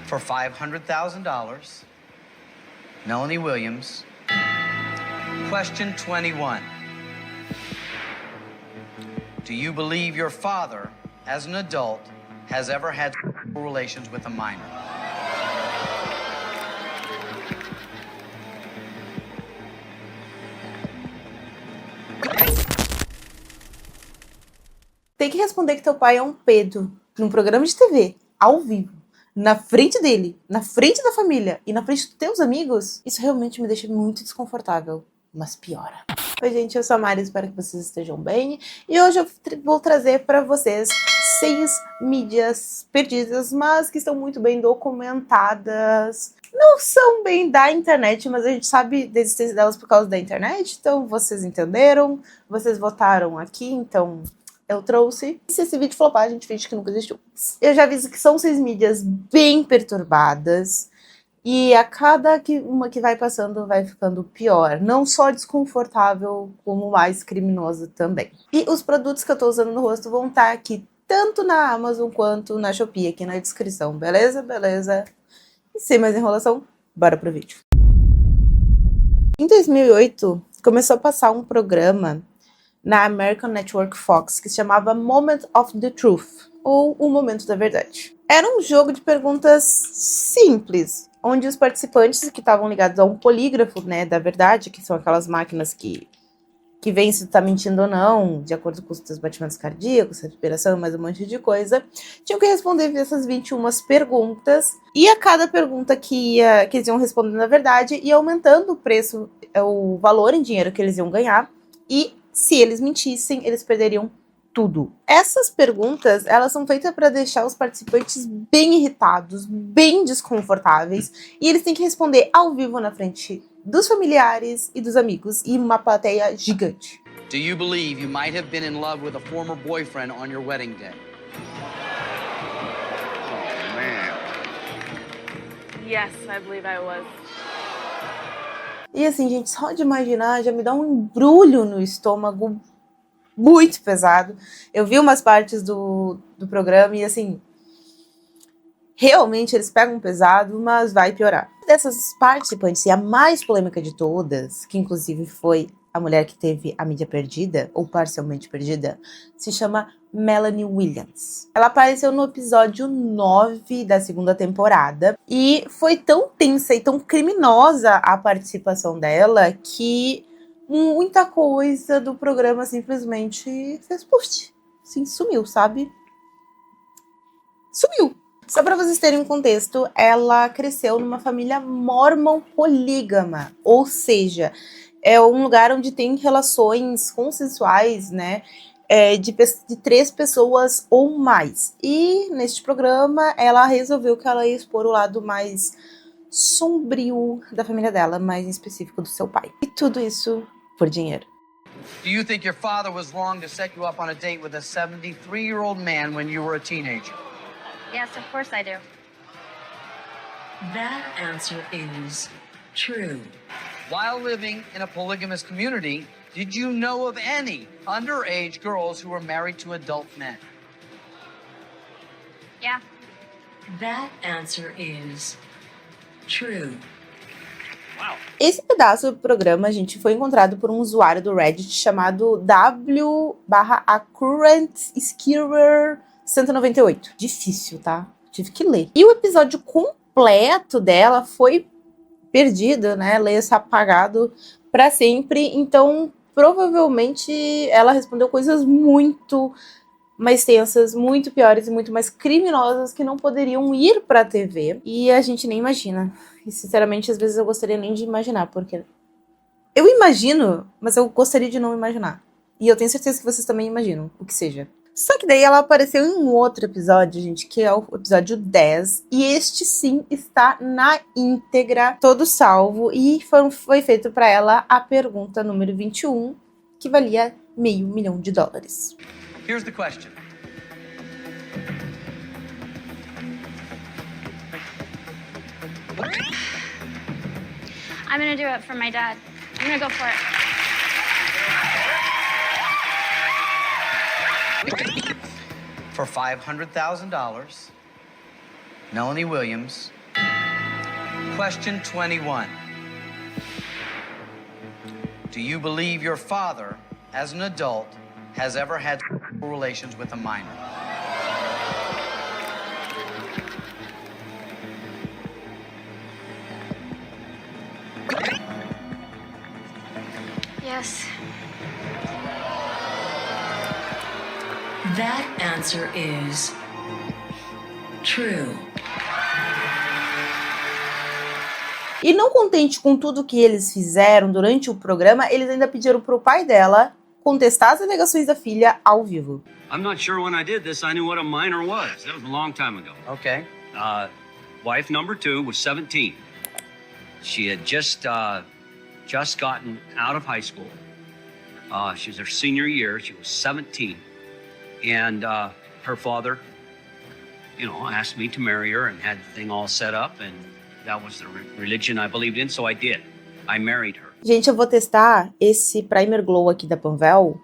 For $500,000, Melanie Williams. Question 21. Do you believe your father, as an adult, has ever had sexual relations with a minor? Tem que responder que teu pai é um pedo num programa de TV, ao vivo, na frente dele, na frente da família e na frente dos teus amigos. Isso realmente me deixa muito desconfortável, mas piora. Oi, gente, eu sou a Mari, espero que vocês estejam bem. E hoje eu vou trazer para vocês 6 mídias perdidas, mas que estão muito bem documentadas. Não são bem da internet, mas a gente sabe da existência delas por causa da internet. Então, vocês entenderam, vocês votaram aqui, então eu trouxe. E se esse vídeo flopar, a gente finge que nunca existiu. Eu já aviso que são 6 mídias bem perturbadas. E a cada uma que vai passando vai ficando pior. Não só desconfortável, como mais criminosa também. E os produtos que eu tô usando no rosto vão estar aqui tanto na Amazon quanto na Shopee, aqui na descrição. Beleza? Beleza? E sem mais enrolação, bora pro vídeo. Em 2008, começou a passar um programa na American Network Fox que se chamava Moment of the Truth, ou O Momento da Verdade. Era um jogo de perguntas simples, onde os participantes que estavam ligados a um polígrafo, né, da verdade, que são aquelas máquinas que veem se tu tá mentindo ou não, de acordo com os teus batimentos cardíacos, respiração e mais um monte de coisa, tinham que responder essas 21 perguntas, e a cada pergunta que eles iam respondendo na verdade, ia aumentando o preço, o valor em dinheiro que eles iam ganhar, e se eles mentissem, eles perderiam tudo. Essas perguntas, elas são feitas para deixar os participantes bem irritados, bem desconfortáveis, e eles têm que responder ao vivo na frente dos familiares e dos amigos, e uma plateia gigante. Do you believe you might have been in love with a former boyfriend on your wedding day? Oh, man. Yes, I believe I was. E assim, gente, só de imaginar já me dá um embrulho no estômago muito pesado. Eu vi umas partes do programa e assim, realmente eles pegam pesado, mas vai piorar. Dessas participantes, e a mais polêmica de todas, que inclusive foi a mulher que teve a mídia perdida, ou parcialmente perdida, se chama Melanie Williams. Ela apareceu no episódio 9 da 2ª temporada, e foi tão tensa e tão criminosa a participação dela, que muita coisa do programa simplesmente fez post. Sim, sumiu, sabe? Sumiu. Só para vocês terem um contexto, ela cresceu numa família mórmon polígama, ou seja, é um lugar onde tem relações consensuais, né, de 3 pessoas ou mais. E neste programa, ela resolveu que ela ia expor o lado mais sombrio da família dela, mais em específico do seu pai. E tudo isso por dinheiro. Do you think your father was wrong to set you up on a date with a 73-year-old man when you were a teenager? Yes, of course I do. That answer is true. While living in a polygamous community, did you know of any underage girls who were married to adult men? Yeah. That answer is true. Esse pedaço do programa, gente, foi encontrado por um usuário do Reddit chamado w/accurrent_skier198. Difícil, tá? Tive que ler. E o episódio completo dela foi perdido, né? Leia-se apagado para sempre. Então, provavelmente, ela respondeu coisas muito mais tensas, muito piores e muito mais criminosas que não poderiam ir pra TV. E a gente nem imagina. E, sinceramente, às vezes eu gostaria nem de imaginar, porque eu imagino, mas eu gostaria de não imaginar. E eu tenho certeza que vocês também imaginam, o que seja. Só que daí ela apareceu em um outro episódio, gente, que é o episódio 10. E este sim está na íntegra, todo salvo. E foi feito pra ela a pergunta número 21, que valia $500 mil. Here's the question. I'm gonna do it for my dad. I'm gonna go for it. For $500,000, Melanie Williams Question 21. Do you believe your father, as an adult, has ever had sexual relations with a minor? Yes. That answer is true. E não contente com tudo que eles fizeram durante o programa, eles ainda pediram pro pai dela contestar as alegações da filha ao vivo. I'm not sure when I did this, I knew what a minor was. That was a long time ago. Okay. Wife number 2 was 17. She had just gotten out of high school. She was her senior year. She was 17. And her father, asked me to marry her and had the thing all set up. And that was the religion I believed in, so I did. I married her. Gente, eu vou testar esse Primer Glow aqui da Panvel,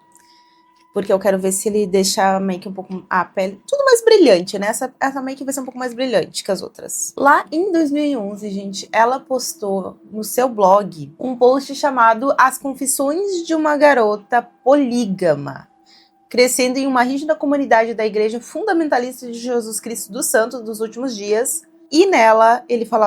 porque eu quero ver se ele deixa a make um pouco, a pele, tudo mais brilhante, né? Essa make vai ser um pouco mais brilhante que as outras. Lá em 2011, gente, ela postou no seu blog um post chamado As Confissões de uma Garota Polígama, crescendo em uma rígida comunidade da Igreja Fundamentalista de Jesus Cristo dos Santos dos Últimos Dias, e nela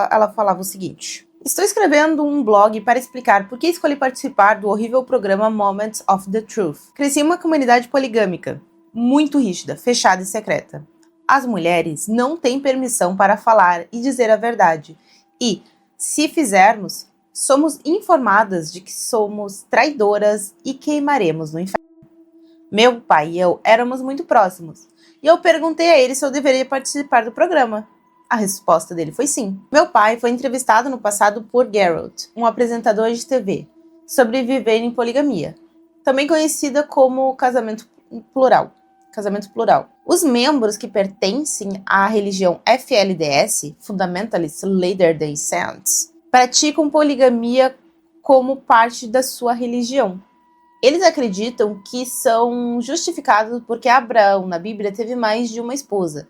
ela falava o seguinte: estou escrevendo um blog para explicar por que escolhi participar do horrível programa Moments of the Truth. Cresci em uma comunidade poligâmica, muito rígida, fechada e secreta. As mulheres não têm permissão para falar e dizer a verdade. E, se fizermos, somos informadas de que somos traidoras e queimaremos no inferno. Meu pai e eu éramos muito próximos, e eu perguntei a ele se eu deveria participar do programa. A resposta dele foi sim. Meu pai foi entrevistado no passado por Geralt, um apresentador de TV, sobre viver em poligamia, também conhecida como casamento plural. Os membros que pertencem à religião FLDS, Fundamentalist Latter-day Saints, praticam poligamia como parte da sua religião. Eles acreditam que são justificados porque Abraão, na Bíblia, teve mais de uma esposa,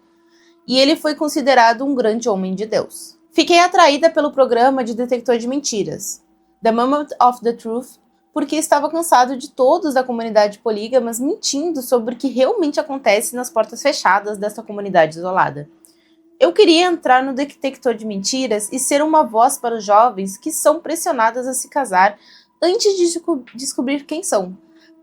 e ele foi considerado um grande homem de Deus. Fiquei atraída pelo programa de detector de mentiras, The Moment of the Truth, porque estava cansado de todos da comunidade polígamas mentindo sobre o que realmente acontece nas portas fechadas dessa comunidade isolada. Eu queria entrar no detector de mentiras e ser uma voz para os jovens que são pressionadas a se casar antes de descobrir quem são.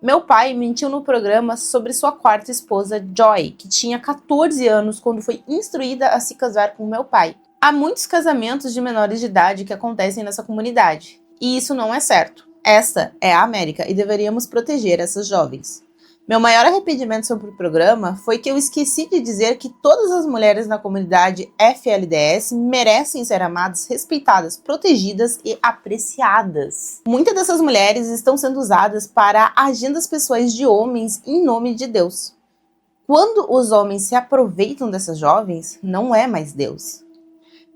Meu pai mentiu no programa sobre sua quarta esposa, Joy, que tinha 14 anos quando foi instruída a se casar com meu pai. Há muitos casamentos de menores de idade que acontecem nessa comunidade, e isso não é certo. Essa é a América e deveríamos proteger essas jovens. Meu maior arrependimento sobre o programa foi que eu esqueci de dizer que todas as mulheres na comunidade FLDS merecem ser amadas, respeitadas, protegidas e apreciadas. Muitas dessas mulheres estão sendo usadas para agendas pessoais de homens em nome de Deus. Quando os homens se aproveitam dessas jovens, não é mais Deus.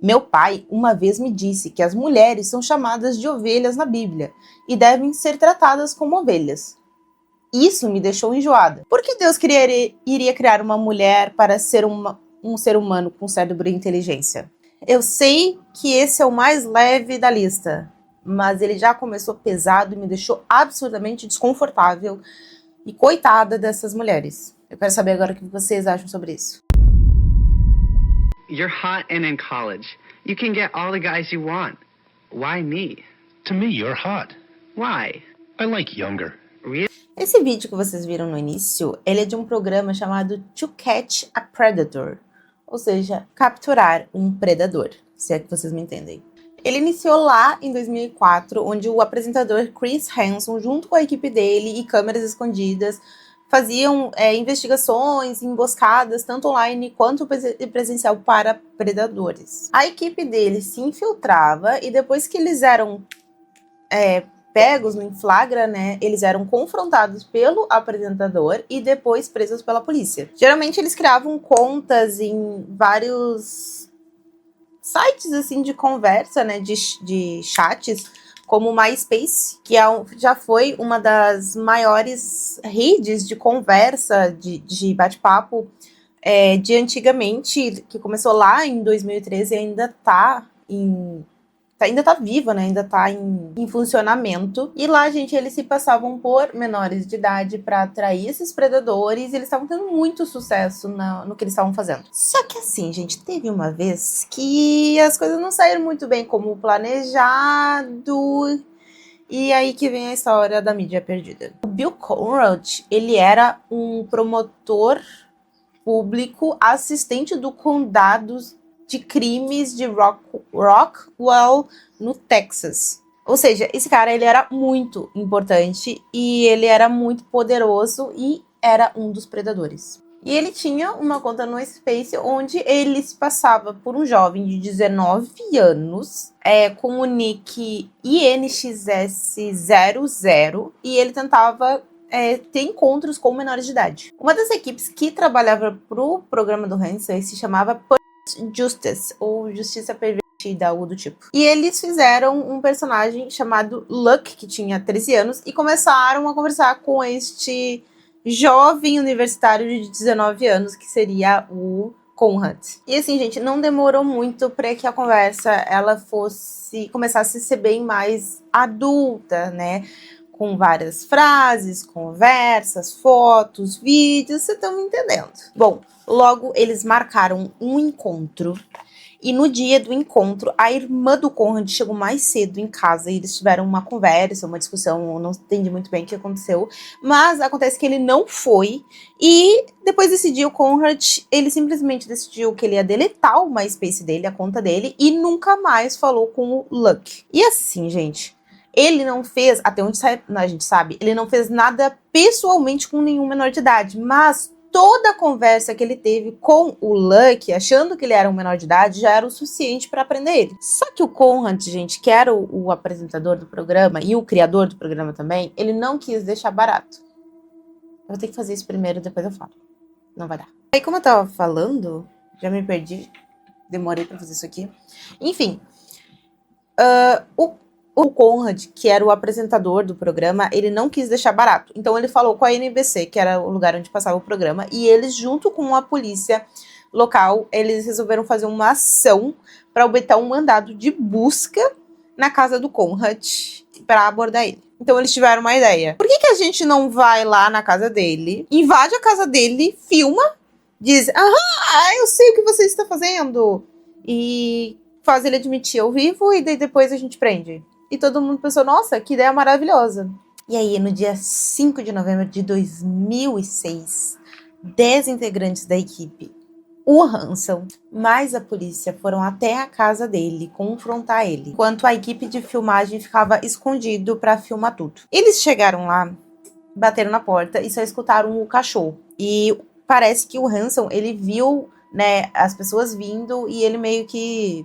Meu pai uma vez me disse que as mulheres são chamadas de ovelhas na Bíblia e devem ser tratadas como ovelhas. Isso me deixou enjoada. Por que Deus iria criar uma mulher para ser um ser humano com cérebro e inteligência? Eu sei que esse é o mais leve da lista, mas ele já começou pesado e me deixou absurdamente desconfortável. E coitada dessas mulheres. Eu quero saber agora o que vocês acham sobre isso. You're hot and in college. You can get all the guys you want. Why me? To me, you're hot. Why? I like younger. Really? Esse vídeo que vocês viram no início, ele é de um programa chamado To Catch a Predator, ou seja, capturar um predador, se é que vocês me entendem. Ele iniciou lá em 2004, onde o apresentador Chris Hansen, junto com a equipe dele e câmeras escondidas, faziam investigações, emboscadas, tanto online quanto presencial para predadores. A equipe dele se infiltrava e depois que eles eram pegos em flagra, né, eles eram confrontados pelo apresentador e depois presos pela polícia. Geralmente eles criavam contas em vários sites assim de conversa, né, de chats, como o MySpace, que já foi uma das maiores redes de conversa, de bate-papo de antigamente, que começou lá em 2013 e ainda está ainda tá viva, né? Ainda tá em funcionamento. E lá, gente, eles se passavam por menores de idade pra atrair esses predadores. E eles estavam tendo muito sucesso no que eles estavam fazendo. Só que assim, gente, teve uma vez que as coisas não saíram muito bem como planejado. E aí que vem a história da mídia perdida. O Bill Conrad, ele era um promotor público assistente do condado de crimes de Rockwell, no Texas. Ou seja, esse cara, ele era muito importante e ele era muito poderoso e era um dos predadores. E ele tinha uma conta no Space onde ele se passava por um jovem de 19 anos com o nick INXS00 e ele tentava ter encontros com menores de idade. Uma das equipes que trabalhava pro programa do Hansen se chamava Justice, ou Justiça Pervertida, algo do tipo. E eles fizeram um personagem chamado Luck, que tinha 13 anos, e começaram a conversar com este jovem universitário de 19 anos, que seria o Conrad. E assim, gente, não demorou muito para que a conversa ela começasse a ser bem mais adulta, né? Com várias frases, conversas, fotos, vídeos, vocês estão me entendendo. Bom, logo eles marcaram um encontro e no dia do encontro a irmã do Conrad chegou mais cedo em casa e eles tiveram uma conversa, uma discussão, eu não entendi muito bem o que aconteceu, mas acontece que ele não foi e depois desse dia o Conrad, ele simplesmente decidiu que ele ia deletar o MySpace dele, a conta dele e nunca mais falou com o Luck. E assim, gente, ele não fez, até onde a gente sabe, ele não fez nada pessoalmente com nenhum menor de idade, mas toda a conversa que ele teve com o Luck, achando que ele era um menor de idade, já era o suficiente para prender ele. Só que o Conrad, gente, que era o apresentador do programa e o criador do programa também, ele não quis deixar barato. Eu vou ter que fazer isso primeiro, depois eu falo. Não vai dar. Aí, como eu tava falando, já me perdi, demorei para fazer isso aqui. Enfim, o Conrad, que era o apresentador do programa, ele não quis deixar barato. Então ele falou com a NBC, que era o lugar onde passava o programa, e eles, junto com a polícia local, eles resolveram fazer uma ação para obter um mandado de busca na casa do Conrad para abordar ele. Então eles tiveram uma ideia. Por que a gente não vai lá na casa dele, invade a casa dele, filma, diz, eu sei o que você está fazendo, e faz ele admitir ao vivo, e daí depois a gente prende. E todo mundo pensou, nossa, que ideia maravilhosa. E aí, no dia 5 de novembro de 2006, 10 integrantes da equipe, o Hansen, mais a polícia, foram até a casa dele confrontar ele, enquanto a equipe de filmagem ficava escondido para filmar tudo. Eles chegaram lá, bateram na porta e só escutaram o cachorro. E parece que o Hansen, ele viu, né, as pessoas vindo e ele meio que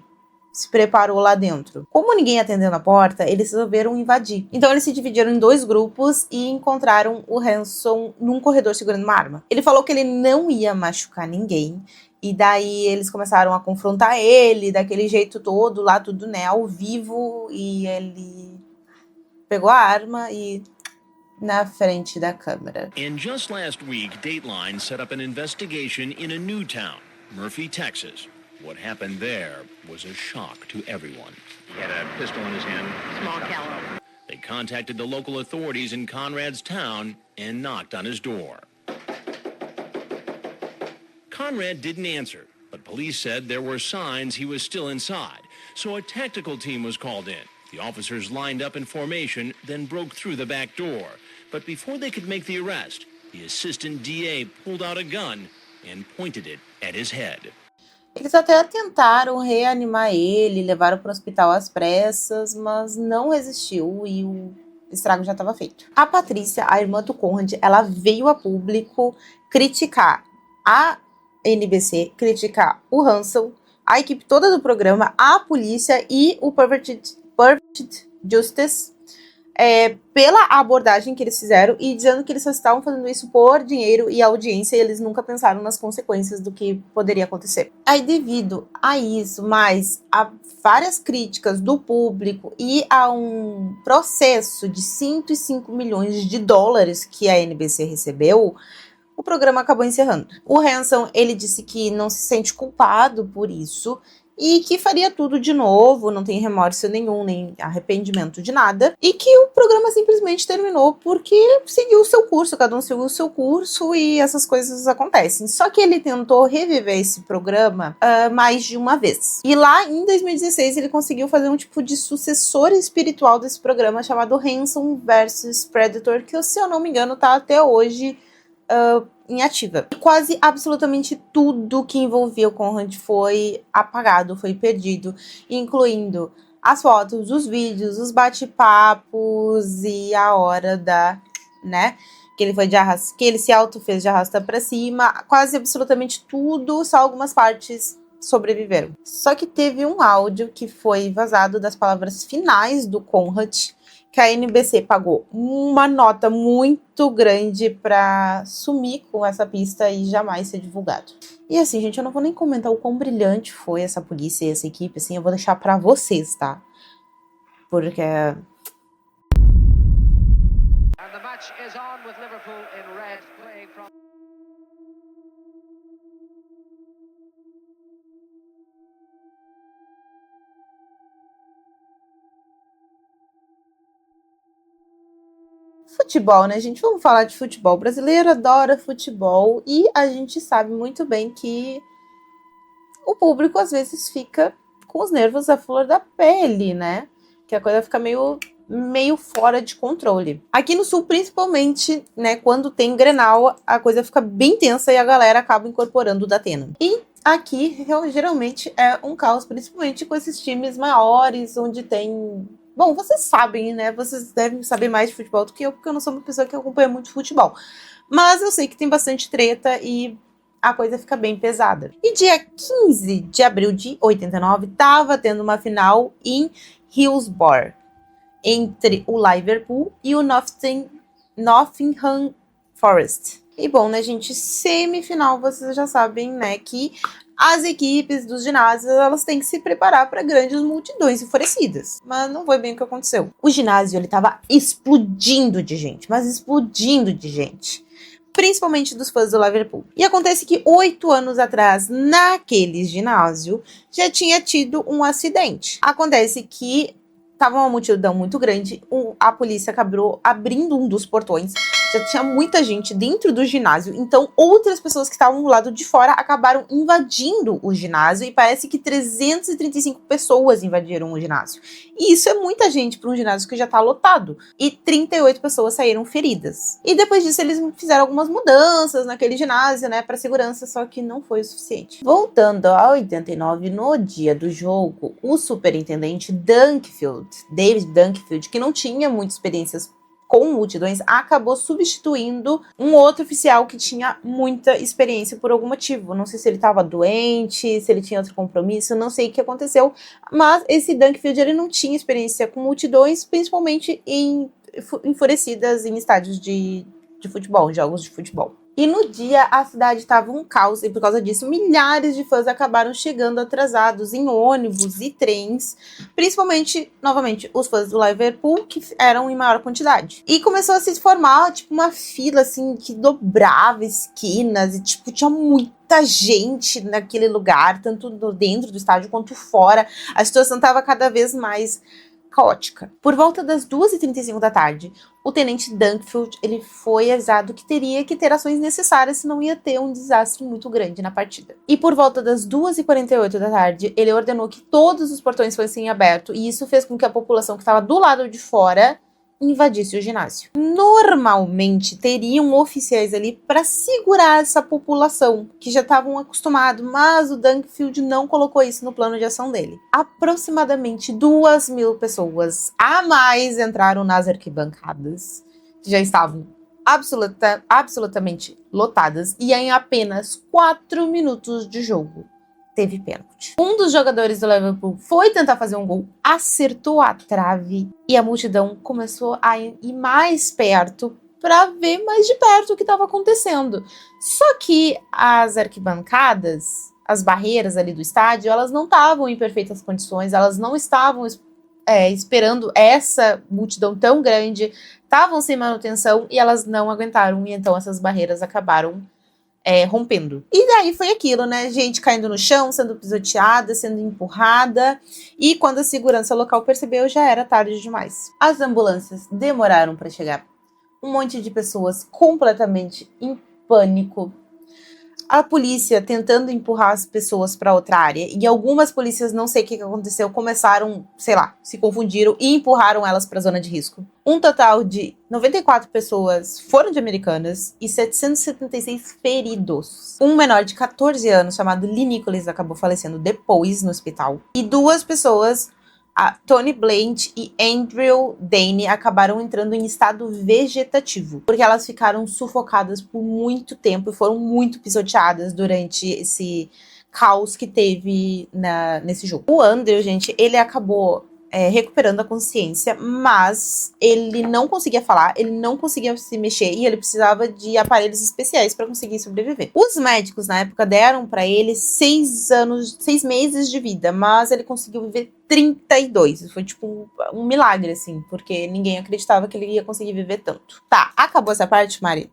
se preparou lá dentro. Como ninguém atendeu na porta, eles resolveram invadir. Então eles se dividiram em 2 grupos e encontraram o Hansen num corredor segurando uma arma. Ele falou que ele não ia machucar ninguém. E daí eles começaram a confrontar ele, daquele jeito todo, lá tudo, né, ao vivo. E ele pegou a arma e na frente da câmera. And just last week, Dateline set up an investigation in a new town, Murphy, Texas. What happened there was a shock to everyone. He had a pistol in his hand. Small caliber. They contacted the local authorities in Conrad's town and knocked on his door. Conrad didn't answer, but police said there were signs he was still inside. So a tactical team was called in. The officers lined up in formation, then broke through the back door. But before they could make the arrest, the assistant DA pulled out a gun and pointed it at his head. Eles até tentaram reanimar ele, levaram para o hospital às pressas, mas não resistiu e o estrago já estava feito. A Patrícia, a irmã do Conrad, ela veio a público criticar a NBC, criticar o Hansen, a equipe toda do programa, a polícia e o Perverted Justice pela abordagem que eles fizeram e dizendo que eles só estavam fazendo isso por dinheiro e audiência e eles nunca pensaram nas consequências do que poderia acontecer. Aí, devido a isso, mais a várias críticas do público e a um processo de 105 milhões de dólares que a NBC recebeu, o programa acabou encerrando. O Hansen, ele disse que não se sente culpado por isso, e que faria tudo de novo, não tem remorso nenhum, nem arrependimento de nada, e que o programa simplesmente terminou porque seguiu o seu curso, cada um seguiu o seu curso e essas coisas acontecem. Só que ele tentou reviver esse programa mais de uma vez. E lá em 2016 ele conseguiu fazer um tipo de sucessor espiritual desse programa chamado Hanson vs Predator, que, se eu não me engano, tá até hoje em ativa. E quase absolutamente tudo que envolvia o Conrad foi apagado, foi perdido, incluindo as fotos, os vídeos, os bate-papos e a hora da, né, que ele foi que ele se auto-fez de arrasta pra cima. Quase absolutamente tudo, só algumas partes sobreviveram. Só que teve um áudio que foi vazado das palavras finais do Conrad, que a NBC pagou uma nota muito grande pra sumir com essa pista e jamais ser divulgado. E assim, gente, eu não vou nem comentar o quão brilhante foi essa polícia e essa equipe, assim, eu vou deixar pra vocês, tá? Porque... And the match is on with Liverpool in red, playing from... Futebol, né, gente? Vamos falar de futebol. O brasileiro adora futebol e a gente sabe muito bem que o público às vezes fica com os nervos à flor da pele, né? Que a coisa fica meio fora de controle. Aqui no Sul, principalmente, né, quando tem Grenal, a coisa fica bem tensa e a galera acaba incorporando o Datena. E aqui, geralmente, é um caos, principalmente com esses times maiores, onde tem... Bom, vocês sabem, né? Vocês devem saber mais de futebol do que eu, porque eu não sou uma pessoa que acompanha muito futebol. Mas eu sei que tem bastante treta e a coisa fica bem pesada. E dia 15 de abril de 89, tava tendo uma final em Hillsborough, entre o Liverpool e o Nottingham Forest. E bom, né, gente, semifinal, vocês já sabem, né, que as equipes dos ginásios, elas têm que se preparar para grandes multidões enfurecidas. Mas não foi bem o que aconteceu. O ginásio, ele tava explodindo de gente, mas explodindo de gente. Principalmente dos fãs do Liverpool. E acontece que 8 anos atrás, naquele ginásio, já tinha tido um acidente. Acontece que tava uma multidão muito grande, a polícia acabou abrindo um dos portões, já tinha muita gente dentro do ginásio, então outras pessoas que estavam do lado de fora acabaram invadindo o ginásio, e parece que 335 pessoas invadiram o ginásio. E isso é muita gente para um ginásio que já tá lotado, e 38 pessoas saíram feridas. E depois disso eles fizeram algumas mudanças naquele ginásio, né, para segurança, só que não foi o suficiente. Voltando a 89, no dia do jogo, o superintendente David Dunkfield, que não tinha muita experiências com multidões, acabou substituindo um outro oficial que tinha muita experiência por algum motivo. Não sei se ele estava doente, se ele tinha outro compromisso, não sei o que aconteceu, mas esse Dunkfield, ele não tinha experiência com multidões, principalmente enfurecidas em estádios de futebol, jogos de futebol. E no dia a cidade estava um caos, e por causa disso milhares de fãs acabaram chegando atrasados em ônibus e trens, principalmente, novamente, os fãs do Liverpool, que eram em maior quantidade. E começou a se formar, tipo, uma fila, assim, que dobrava esquinas, e, tipo, tinha muita gente naquele lugar, tanto dentro do estádio quanto fora. A situação estava cada vez mais caótica. Por volta das 2h35 da tarde, o tenente Dunkfield, ele foi avisado que teria que ter ações necessárias, senão ia ter um desastre muito grande na partida. E por volta das 2h48 da tarde, ele ordenou que todos os portões fossem abertos, e isso fez com que a população que estava do lado de fora invadisse o ginásio. Normalmente teriam oficiais ali para segurar essa população, que já estavam acostumados, mas o Dunkfield não colocou isso no plano de ação dele. Aproximadamente 2.000 pessoas a mais entraram nas arquibancadas, que já estavam absolutamente lotadas, e em apenas 4 minutos de jogo teve pênalti. Um dos jogadores do Liverpool foi tentar fazer um gol, acertou a trave e a multidão começou a ir mais perto para ver mais de perto o que estava acontecendo. Só que as arquibancadas, as barreiras ali do estádio, elas não estavam em perfeitas condições, elas não estavam esperando essa multidão tão grande, estavam sem manutenção e elas não aguentaram, e então essas barreiras acabaram rompendo. E daí foi aquilo, né? Gente caindo no chão, sendo pisoteada, sendo empurrada. E quando a segurança local percebeu, já era tarde demais. As ambulâncias demoraram para chegar. Um monte de pessoas completamente em pânico. A polícia tentando empurrar as pessoas para outra área. E algumas polícias, não sei o que aconteceu, começaram, sei lá, se confundiram e empurraram elas para a zona de risco. Um total de 94 pessoas foram de Americanas e 776 feridos. Um menor de 14 anos, chamado Lee Nicholas, acabou falecendo depois no hospital. E 2 pessoas, a Tony Blanch e Andrew Dane, acabaram entrando em estado vegetativo, porque elas ficaram sufocadas por muito tempo e foram muito pisoteadas durante esse caos que teve nesse jogo. O Andrew, gente, ele acabou recuperando a consciência, mas ele não conseguia falar, ele não conseguia se mexer e ele precisava de aparelhos especiais para conseguir sobreviver. Os médicos na época deram para ele 6 meses de vida, mas ele conseguiu viver 32. Foi tipo um milagre, assim, porque ninguém acreditava que ele ia conseguir viver tanto. Tá, acabou essa parte, Mari?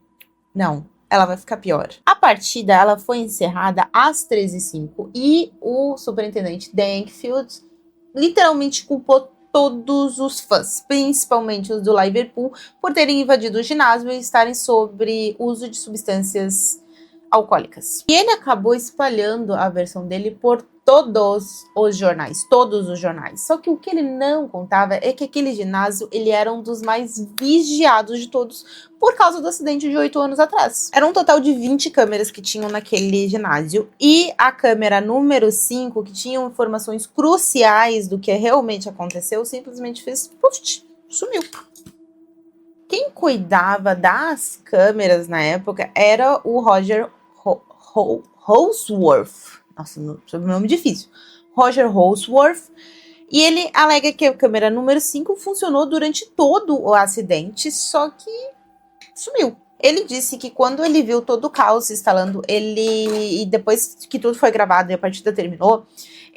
Não. Ela vai ficar pior. A partida, ela foi encerrada às 13h05 e o superintendente Dankfield literalmente culpou todos os fãs, principalmente os do Liverpool, por terem invadido o ginásio e estarem sobre uso de substâncias alcoólicas. E ele acabou espalhando a versão dele por todos os jornais. Só que o que ele não contava é que aquele ginásio, ele era um dos mais vigiados de todos por causa do acidente de 8 anos atrás. Era um total de 20 câmeras que tinham naquele ginásio e a câmera número 5, que tinha informações cruciais do que realmente aconteceu, simplesmente fez puf, sumiu. Quem cuidava das câmeras na época era o Roger Holsworth. Nossa, sobrenome difícil. Roger Holsworth. E ele alega que a câmera número 5 funcionou durante todo o acidente, só que sumiu. Ele disse que quando ele viu todo o caos se instalando, e depois que tudo foi gravado e a partida terminou,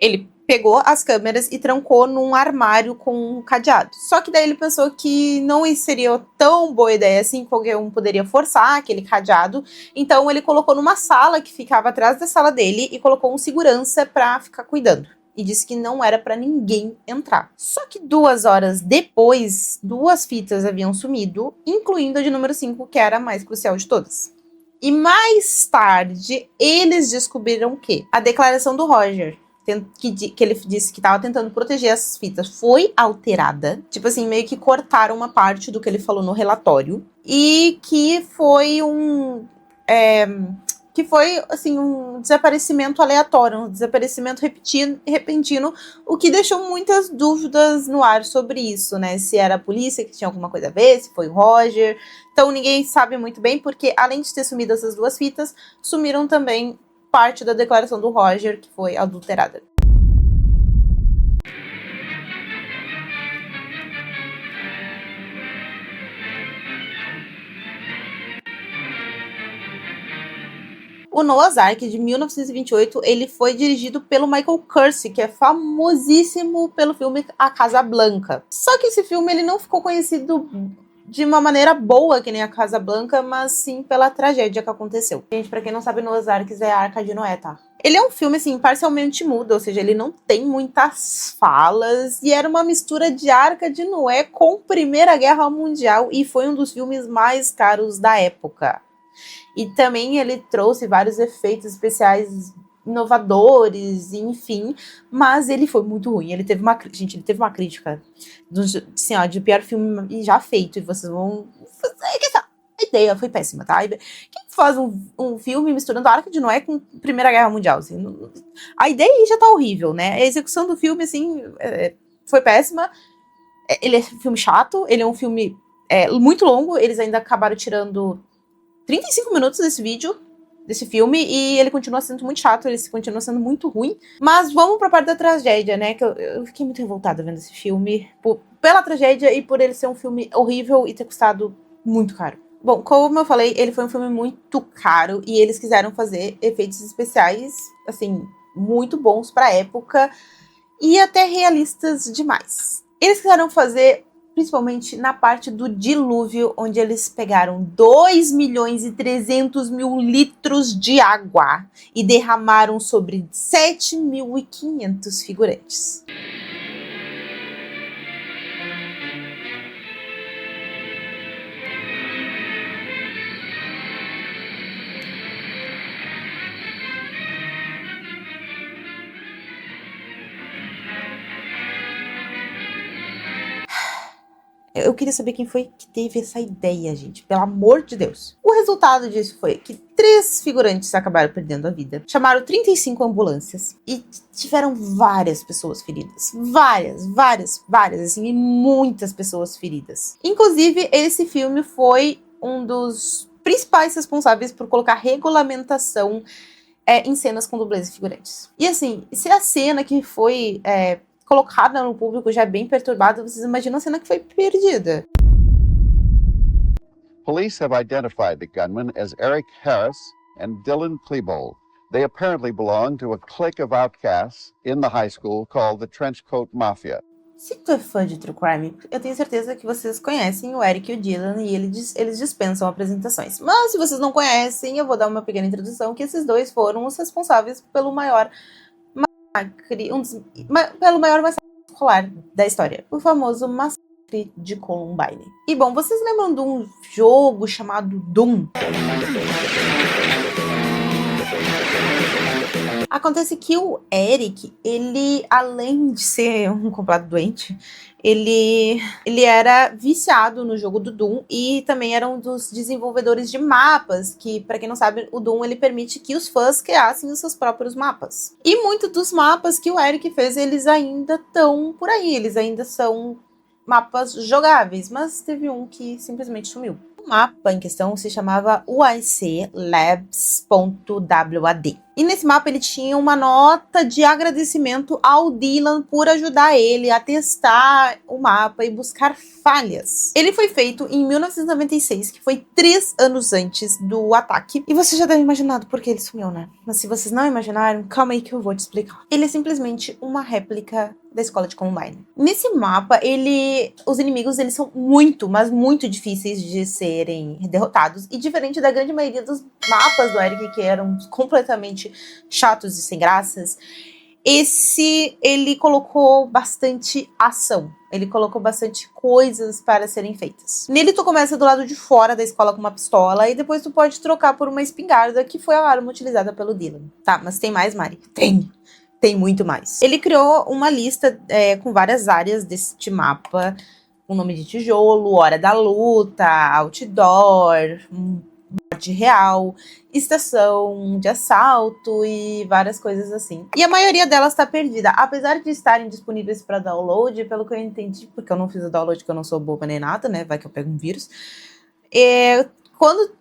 ele pegou as câmeras e trancou num armário com um cadeado. Só que daí ele pensou que não seria tão boa ideia assim, qualquer um poderia forçar aquele cadeado. Então ele colocou numa sala que ficava atrás da sala dele e colocou um segurança pra ficar cuidando. E disse que não era pra ninguém entrar. Só que 2 horas depois, 2 fitas haviam sumido, incluindo a de número 5, que era a mais crucial de todas. E mais tarde, eles descobriram que a declaração do Roger, que ele disse que estava tentando proteger as fitas, foi alterada. Tipo assim, meio que cortaram uma parte do que ele falou no relatório. E que foi um desaparecimento aleatório, um desaparecimento repentino, o que deixou muitas dúvidas no ar sobre isso, né? Se era a polícia que tinha alguma coisa a ver, se foi o Roger. Então ninguém sabe muito bem, porque além de ter sumido essas 2 fitas, sumiram também parte da declaração do Roger, que foi adulterada. O Noah's Ark, de 1928, ele foi dirigido pelo Michael Curtiz, que é famosíssimo pelo filme A Casa Blanca. Só que esse filme ele não ficou conhecido de uma maneira boa, que nem A Casa Blanca, mas sim pela tragédia que aconteceu. Gente, pra quem não sabe, Noah's Ark é a Arca de Noé, tá? Ele é um filme, assim, parcialmente mudo, ou seja, ele não tem muitas falas, e era uma mistura de Arca de Noé com Primeira Guerra Mundial, e foi um dos filmes mais caros da época. E também ele trouxe vários efeitos especiais inovadores, enfim, mas ele foi muito ruim. Ele teve uma crítica assim, de pior filme já feito, e vocês vão a ideia foi péssima, tá? Quem faz um filme misturando a Arca de Noé com Primeira Guerra Mundial? Assim, a ideia aí já tá horrível, né? A execução do filme, assim, foi péssima. Ele é um filme chato, ele é um filme muito longo, eles ainda acabaram tirando 35 minutos desse filme, e ele continua sendo muito chato, ele continua sendo muito ruim. Mas vamos pra parte da tragédia, né? Que eu fiquei muito revoltada vendo esse filme, pela tragédia e por ele ser um filme horrível e ter custado muito caro. Bom, como eu falei, ele foi um filme muito caro e eles quiseram fazer efeitos especiais, assim, muito bons pra época e até realistas demais. Eles quiseram fazer principalmente na parte do dilúvio, onde eles pegaram 2.300.000 litros de água e derramaram sobre 7.500 figurantes. Eu queria saber quem foi que teve essa ideia, gente. Pelo amor de Deus. O resultado disso foi que 3 figurantes acabaram perdendo a vida. Chamaram 35 ambulâncias. E tiveram várias pessoas feridas. Várias, assim, e muitas pessoas feridas. Inclusive, esse filme foi um dos principais responsáveis por colocar regulamentação em cenas com dublês e figurantes. E assim, se a cena que foi colocada no público já é bem perturbada, vocês imaginam a cena que foi perdida. Police have identified the gunman as Eric Harris and Dylan Klebold. They apparently belong to a clique of outcasts in the high school called the Trenchcoat Mafia. Se tu é fã de True Crime, eu tenho certeza que vocês conhecem o Eric e o Dylan e eles dispensam apresentações. Mas se vocês não conhecem, eu vou dar uma pequena introdução, que esses dois foram os responsáveis pelo maior massacre escolar da história, o famoso massacre de Columbine. E bom, vocês lembram de um jogo chamado Doom? Acontece que o Eric, ele, além de ser um completo doente, ele era viciado no jogo do Doom e também era um dos desenvolvedores de mapas, que, para quem não sabe, o Doom ele permite que os fãs criassem os seus próprios mapas. E muitos dos mapas que o Eric fez, eles ainda estão por aí, eles ainda são mapas jogáveis, mas teve um que simplesmente sumiu. O mapa em questão se chamava UIC Labs.wad. E nesse mapa ele tinha uma nota de agradecimento ao Dylan por ajudar ele a testar o mapa e buscar falhas. Ele foi feito em 1996, que foi 3 anos antes do ataque. E você já deve imaginar por que ele sumiu, né? Mas se vocês não imaginaram, calma aí que eu vou te explicar. Ele é simplesmente uma réplica da escola de Columbine. Nesse mapa, os inimigos eles são muito, mas muito difíceis de serem derrotados. E diferente da grande maioria dos mapas do Eric, que eram completamente chatos e sem graças, ele colocou bastante ação. Ele colocou bastante coisas para serem feitas. Nele tu começa do lado de fora da escola com uma pistola e depois tu pode trocar por uma espingarda, que foi a arma utilizada pelo Dylan. Tá, mas tem mais, Mari? Tem muito mais. Ele criou uma lista com várias áreas deste mapa, com nome de tijolo, hora da luta, outdoor, morte real, estação de assalto e várias coisas assim. E a maioria delas está perdida, apesar de estarem disponíveis para download, pelo que eu entendi, porque eu não fiz o download, porque eu não sou boba nem nada, né? Vai que eu pego um vírus. Quando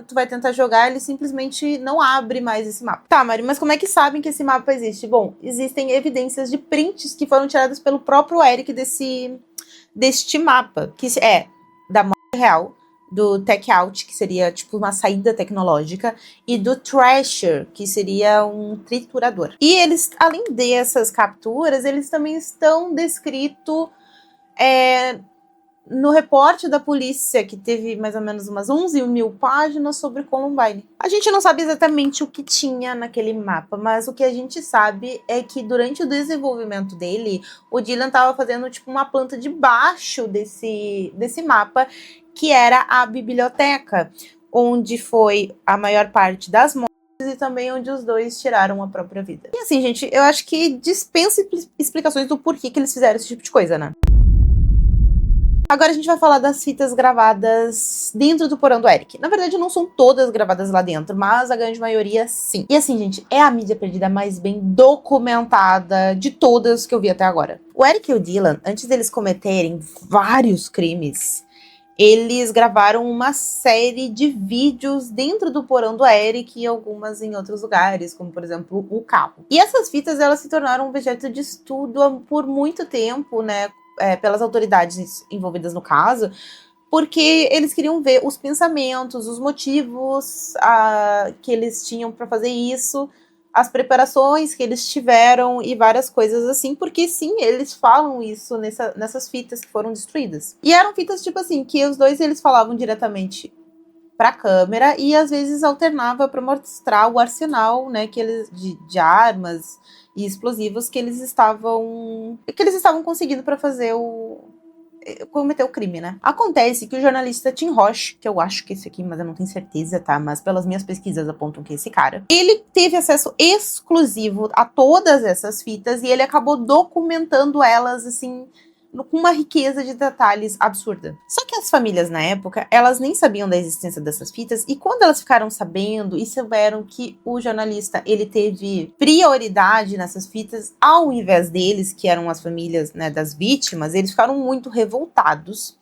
tu vai tentar jogar, ele simplesmente não abre mais esse mapa. Tá, Mari, mas como é que sabem que esse mapa existe? Bom, existem evidências de prints que foram tiradas pelo próprio Eric deste mapa, que é da morte real, do Tech Out, que seria tipo uma saída tecnológica, e do Thrasher, que seria um triturador. E eles, além dessas capturas, eles também estão descritos no reporte da polícia, que teve mais ou menos umas 11.000 páginas sobre Columbine. A gente não sabe exatamente o que tinha naquele mapa, mas o que a gente sabe é que durante o desenvolvimento dele, o Dylan estava fazendo tipo uma planta debaixo desse mapa, que era a biblioteca, onde foi a maior parte das mortes e também onde os dois tiraram a própria vida. E assim, gente, eu acho que dispensa explicações do porquê que eles fizeram esse tipo de coisa, né? Agora a gente vai falar das fitas gravadas dentro do porão do Eric. Na verdade, não são todas gravadas lá dentro, mas a grande maioria sim. E assim, gente, é a mídia perdida mais bem documentada de todas que eu vi até agora. O Eric e o Dylan, antes deles cometerem vários crimes, eles gravaram uma série de vídeos dentro do porão do Eric e algumas em outros lugares, como por exemplo o carro. E essas fitas, elas se tornaram um objeto de estudo por muito tempo, né? Pelas autoridades envolvidas no caso, porque eles queriam ver os pensamentos, os motivos que eles tinham para fazer isso as preparações que eles tiveram e várias coisas assim, porque sim, eles falam isso nessas fitas que foram destruídas. E eram fitas, tipo assim, que os dois eles falavam diretamente pra câmera e às vezes alternava para mostrar o arsenal, né, que eles de armas e explosivos que eles estavam conseguindo para fazer cometer o crime, né? Acontece que o jornalista Tim Roche, que eu acho que é esse aqui, mas eu não tenho certeza, tá? Mas pelas minhas pesquisas apontam que é esse cara, ele teve acesso exclusivo a todas essas fitas e ele acabou documentando elas, assim, com uma riqueza de detalhes absurda. Só que as famílias na época, elas nem sabiam da existência dessas fitas e quando elas ficaram sabendo e souberam que o jornalista, ele teve prioridade nessas fitas ao invés deles, que eram as famílias, né, das vítimas, eles ficaram muito revoltados.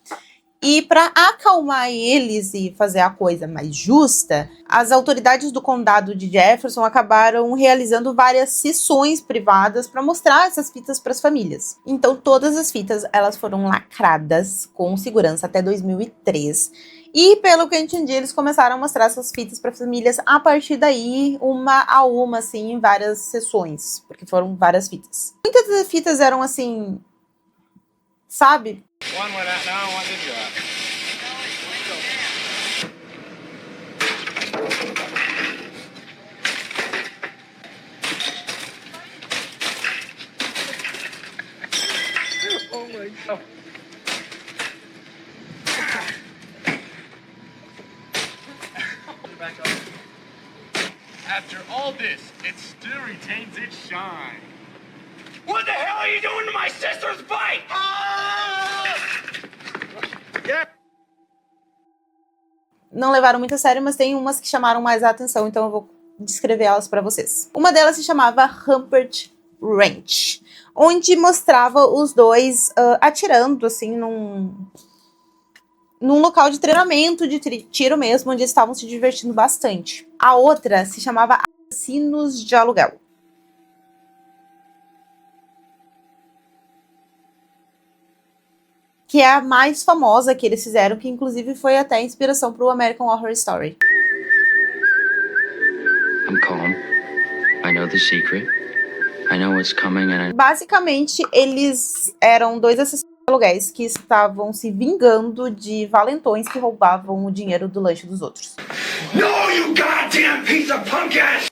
E para acalmar eles e fazer a coisa mais justa, as autoridades do condado de Jefferson acabaram realizando várias sessões privadas para mostrar essas fitas para as famílias. Então todas as fitas elas foram lacradas com segurança até 2003. E pelo que eu entendi, eles começaram a mostrar essas fitas para famílias a partir daí, uma a uma, assim, em várias sessões, porque foram várias fitas. Muitas das fitas eram assim, sabe? One went out now, one did drop. Oh my God. After all this, it still retains its shine. What the hell are you doing to my sister's bike? Não levaram muito a sério, mas tem umas que chamaram mais a atenção, então eu vou descrever elas para vocês. Uma delas se chamava Rampart Ranch, onde mostrava os dois atirando, assim, num local de treinamento de tiro mesmo, onde eles estavam se divertindo bastante. A outra se chamava Assassinos de Aluguel. Que é a mais famosa que eles fizeram, que inclusive foi até a inspiração para o American Horror Story. I'm calm. I know the secret. I know what's coming and Basicamente, eles eram dois assassinos de aluguéis que estavam se vingando de valentões que roubavam o dinheiro do lanche dos outros. No, you goddamn piece of punk ass!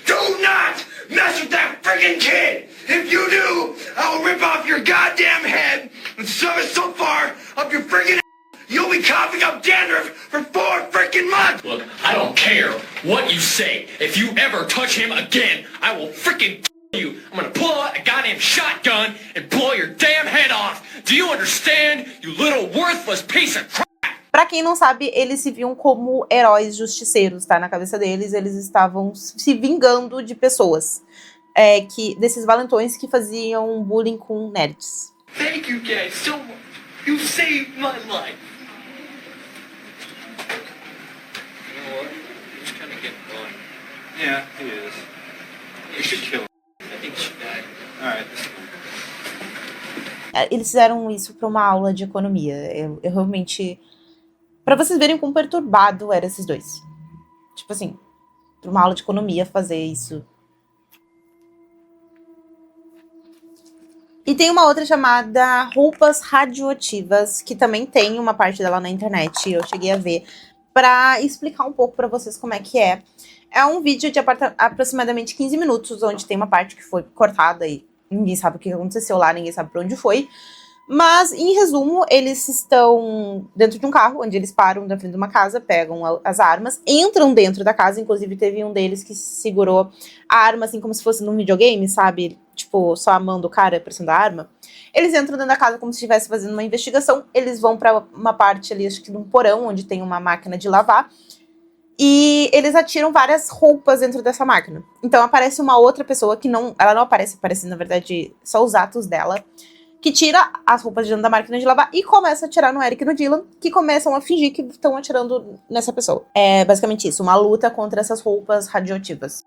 Do not mess with that friggin' kid! If you do, I'll rip off your goddamn head and shove it so far up your friggin' ass, you'll be coughing up dandruff for 4 frickin' months! Look, I don't care what you say. If you ever touch him again, I will frickin' kill you. I'm gonna pull out a goddamn shotgun and blow your damn head off. Do you understand, you little worthless piece of crap? Pra quem não sabe, eles se viam como heróis justiceiros, tá? Na cabeça deles, eles estavam se vingando de pessoas. Desses valentões que faziam bullying com nerds. Thank you guys so much. You saved my life. You know what? He's kind of getting going. Yeah, he is. We should kill him. I think he should die. Alright, this is fine. Eles fizeram isso pra uma aula de economia. Eu realmente... Pra vocês verem quão perturbado eram esses dois. Tipo assim, pra uma aula de economia fazer isso. E tem uma outra chamada Roupas Radioativas, que também tem uma parte dela na internet, eu cheguei a ver, pra explicar um pouco pra vocês como é que é. É um vídeo de aproximadamente 15 minutos, onde tem uma parte que foi cortada e ninguém sabe o que aconteceu lá, ninguém sabe pra onde foi. Mas, em resumo, eles estão dentro de um carro, onde eles param na frente de uma casa, pegam as armas, entram dentro da casa, inclusive teve um deles que segurou a arma, assim, como se fosse num videogame, sabe? Tipo, só a mão do cara pressionando a arma. Eles entram dentro da casa como se estivesse fazendo uma investigação, eles vão pra uma parte ali, acho que de um porão, onde tem uma máquina de lavar, e eles atiram várias roupas dentro dessa máquina. Então aparece uma outra pessoa que ela não aparece, na verdade, só os atos dela, que tira as roupas de dentro da máquina de lavar e começa a atirar no Eric e no Dylan, que começam a fingir que estão atirando nessa pessoa. É basicamente isso, uma luta contra essas roupas radioativas.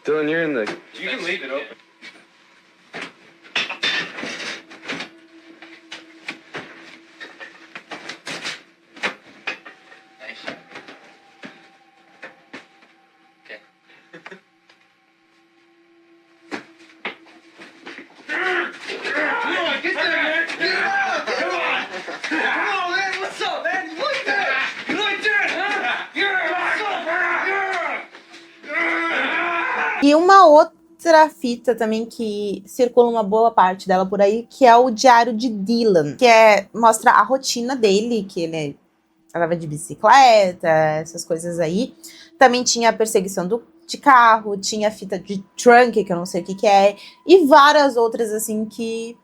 Dylan, you're in the... You can leave it open. E uma outra fita também que circula uma boa parte dela por aí, que é o Diário de Dylan, que mostra a rotina dele, que ele andava de bicicleta, essas coisas aí. Também tinha a perseguição de carro, tinha a fita de trunk, que eu não sei o que é, e várias outras assim que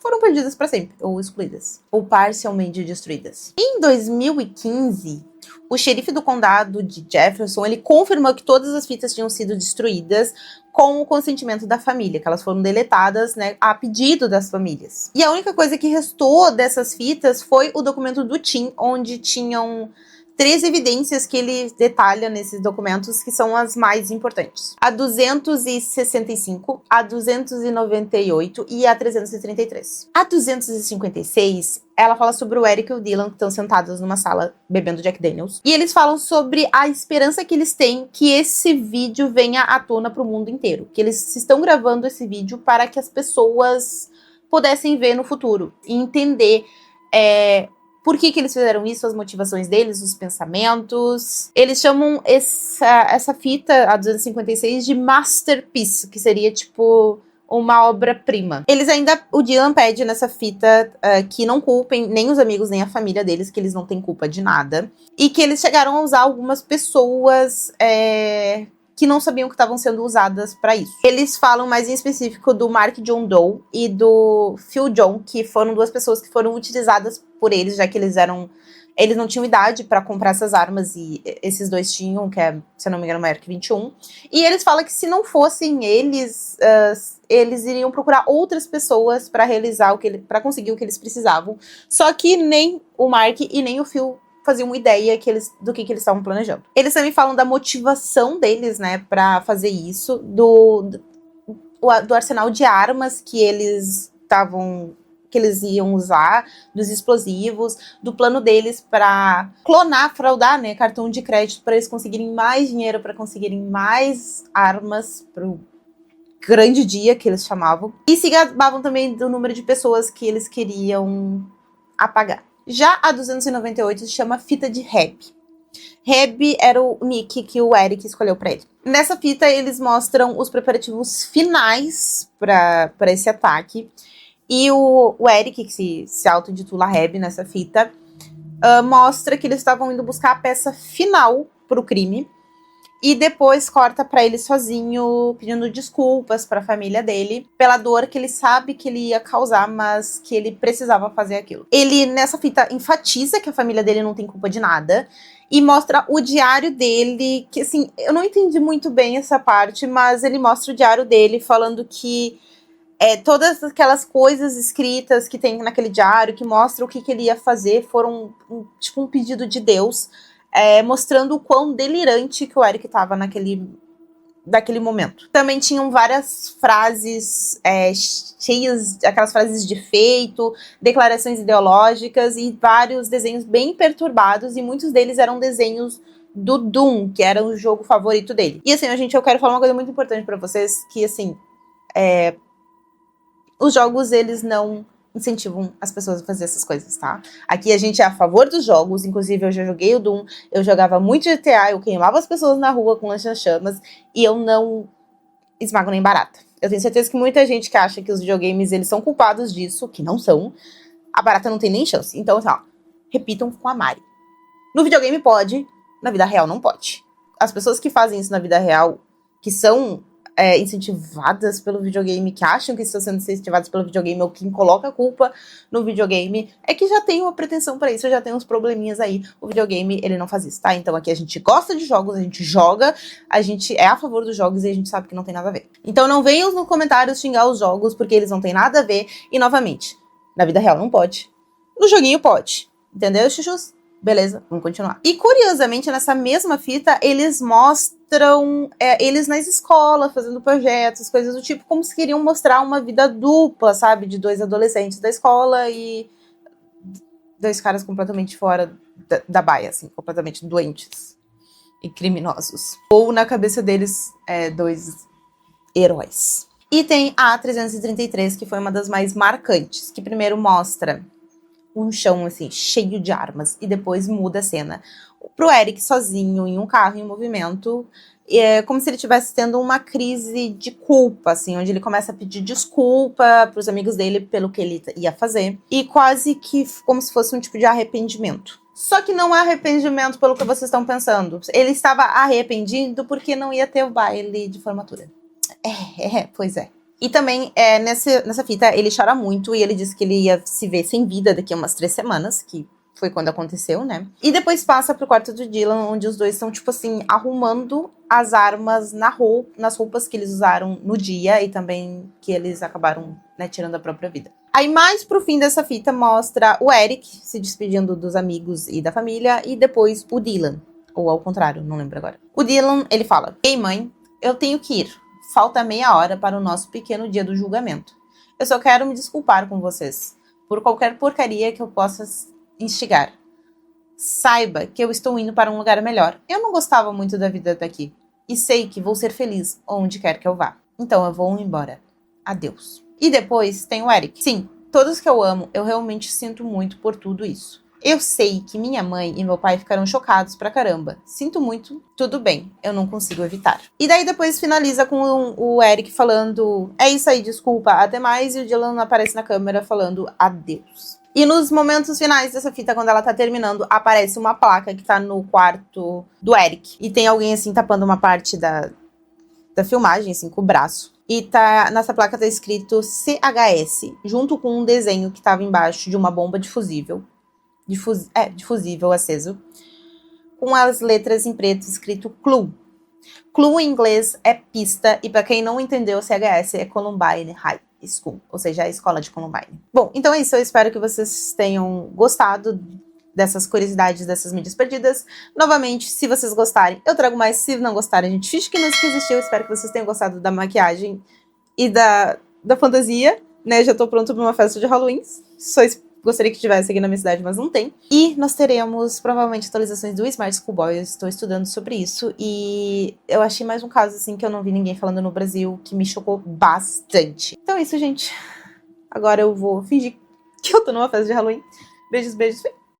foram perdidas para sempre, ou excluídas, ou parcialmente destruídas. Em 2015, o xerife do condado de Jefferson, ele confirmou que todas as fitas tinham sido destruídas com o consentimento da família, que elas foram deletadas, né, a pedido das famílias. E a única coisa que restou dessas fitas foi o documento do Tim, onde tinham 3 evidências que ele detalha nesses documentos, que são as mais importantes. A 265, a 298 e a 333. A 256, ela fala sobre o Eric e o Dylan, que estão sentados numa sala bebendo Jack Daniels. E eles falam sobre a esperança que eles têm que esse vídeo venha à tona para o mundo inteiro. Que eles estão gravando esse vídeo para que as pessoas pudessem ver no futuro e entender por que eles fizeram isso, as motivações deles, os pensamentos. Eles chamam essa fita, a 256, de masterpiece, que seria tipo uma obra-prima. O Dylan pede nessa fita que não culpem nem os amigos, nem a família deles, que eles não têm culpa de nada. E que eles chegaram a usar algumas pessoas que não sabiam que estavam sendo usadas para isso. Eles falam mais em específico do Mark John Doe e do Phil John, que foram 2 pessoas que foram utilizadas por eles, já que eles não tinham idade para comprar essas armas, e esses 2 tinham, que é, se eu não me engano, uma Mark 21. E eles falam que se não fossem eles, eles iriam procurar outras pessoas para realizar para conseguir o que eles precisavam. Só que nem o Mark e nem o Phil faziam uma ideia do que eles estavam planejando. Eles também falam da motivação deles, né, para fazer isso, do arsenal de armas que eles iam usar, dos explosivos, do plano deles para fraudar, né, cartão de crédito para eles conseguirem mais dinheiro, para conseguirem mais armas pro grande dia que eles chamavam. E se gabavam também do número de pessoas que eles queriam apagar. Já a 298 se chama Fita de Reb. Reb era o nick que o Eric escolheu para ele. Nessa fita, eles mostram os preparativos finais para esse ataque. E o Eric, que se auto-intitula Reb nessa fita, mostra que eles estavam indo buscar a peça final pro crime. E depois corta pra ele sozinho, pedindo desculpas pra família dele, pela dor que ele sabe que ele ia causar, mas que ele precisava fazer aquilo. Ele, nessa fita, enfatiza que a família dele não tem culpa de nada, e mostra o diário dele, que assim, eu não entendi muito bem essa parte, mas ele mostra o diário dele falando que todas aquelas coisas escritas que tem naquele diário, que mostram o que ele ia fazer, foram tipo um pedido de Deus, mostrando o quão delirante que o Eric estava naquele momento. Também tinham várias frases cheias, aquelas frases de efeito, declarações ideológicas e vários desenhos bem perturbados, e muitos deles eram desenhos do Doom, que era o jogo favorito dele. E assim, gente, eu quero falar uma coisa muito importante pra vocês, que assim, os jogos, eles não incentivam as pessoas a fazer essas coisas, tá? Aqui a gente é a favor dos jogos, inclusive eu já joguei o Doom, eu jogava muito GTA, eu queimava as pessoas na rua com lança-chamas, e eu não esmago nem barata. Eu tenho certeza que muita gente que acha que os videogames, eles são culpados disso, que não são, a barata não tem nem chance. Então, assim, ó, repitam com a Mari. No videogame pode, na vida real não pode. As pessoas que fazem isso na vida real, que são incentivadas pelo videogame, que acham que estão sendo incentivadas pelo videogame, ou quem coloca a culpa no videogame, é que já tem uma pretensão pra isso, já tem uns probleminhas aí. O videogame, ele não faz isso, tá? Então aqui a gente gosta de jogos, a gente joga, a gente é a favor dos jogos e a gente sabe que não tem nada a ver. Então não venham nos comentários xingar os jogos, porque eles não têm nada a ver. E novamente, na vida real não pode, no joguinho pode. Entendeu, chuchus? Beleza, vamos continuar. E curiosamente, nessa mesma fita, eles mostram mostram eles nas escolas, fazendo projetos, coisas do tipo, como se queriam mostrar uma vida dupla, sabe? De 2 adolescentes da escola e 2 caras completamente fora da baia, assim, completamente doentes e criminosos. Ou na cabeça deles, 2 heróis. E tem a 333, que foi uma das mais marcantes, que primeiro mostra um chão, assim, cheio de armas, e depois muda a cena pro Eric sozinho, em um carro em movimento, como se ele estivesse tendo uma crise de culpa, assim, onde ele começa a pedir desculpa pros amigos dele pelo que ele ia fazer, e quase que como se fosse um tipo de arrependimento. Só que não é arrependimento pelo que vocês estão pensando. Ele estava arrependido porque não ia ter o baile de formatura. Pois é. E também, nessa fita, ele chora muito e ele disse que ele ia se ver sem vida daqui a umas 3 semanas, que foi quando aconteceu, né? E depois passa pro quarto do Dylan, onde os dois estão, tipo assim, arrumando as armas nas roupas que eles usaram no dia e também que eles acabaram, né, tirando a própria vida. Aí, mais pro fim dessa fita, mostra o Eric se despedindo dos amigos e da família e depois o Dylan. Ou ao contrário, não lembro agora. O Dylan, ele fala: "Ei, mãe, eu tenho que ir. Falta meia hora para o nosso pequeno dia do julgamento. Eu só quero me desculpar com vocês por qualquer porcaria que eu possa instigar. Saiba que eu estou indo para um lugar melhor. Eu não gostava muito da vida daqui. E sei que vou ser feliz onde quer que eu vá. Então eu vou embora. Adeus." E depois tem o Eric. "Sim, todos que eu amo, eu realmente sinto muito por tudo isso. Eu sei que minha mãe e meu pai ficaram chocados pra caramba. Sinto muito, tudo bem, eu não consigo evitar." E daí depois finaliza com o Eric falando: "É isso aí, desculpa, até mais." E o Dylan aparece na câmera falando adeus. E nos momentos finais dessa fita, quando ela tá terminando, aparece uma placa que tá no quarto do Eric. E tem alguém, assim, tapando uma parte da filmagem, assim, com o braço. E nessa placa tá escrito CHS, junto com um desenho que tava embaixo de uma bomba de fusível. De fusível aceso, com as letras em preto escrito Clue. Clue em inglês é pista, e para quem não entendeu, CHS é Columbine High School, ou seja, a escola de Columbine. Bom, então é isso, eu espero que vocês tenham gostado dessas curiosidades, dessas mídias perdidas. Novamente, se vocês gostarem, eu trago mais. Se não gostarem, a gente finge que não existiu. Eu espero que vocês tenham gostado da maquiagem e da fantasia, né? Já tô pronto para uma festa de Halloween. Só gostaria que tivesse aqui na minha cidade, mas não tem. E nós teremos, provavelmente, atualizações do Smart Schoolboy. Eu estou estudando sobre isso. E eu achei mais um caso, assim, que eu não vi ninguém falando no Brasil, que me chocou bastante. Então é isso, gente. Agora eu vou fingir que eu tô numa festa de Halloween. Beijos, beijos. Fui.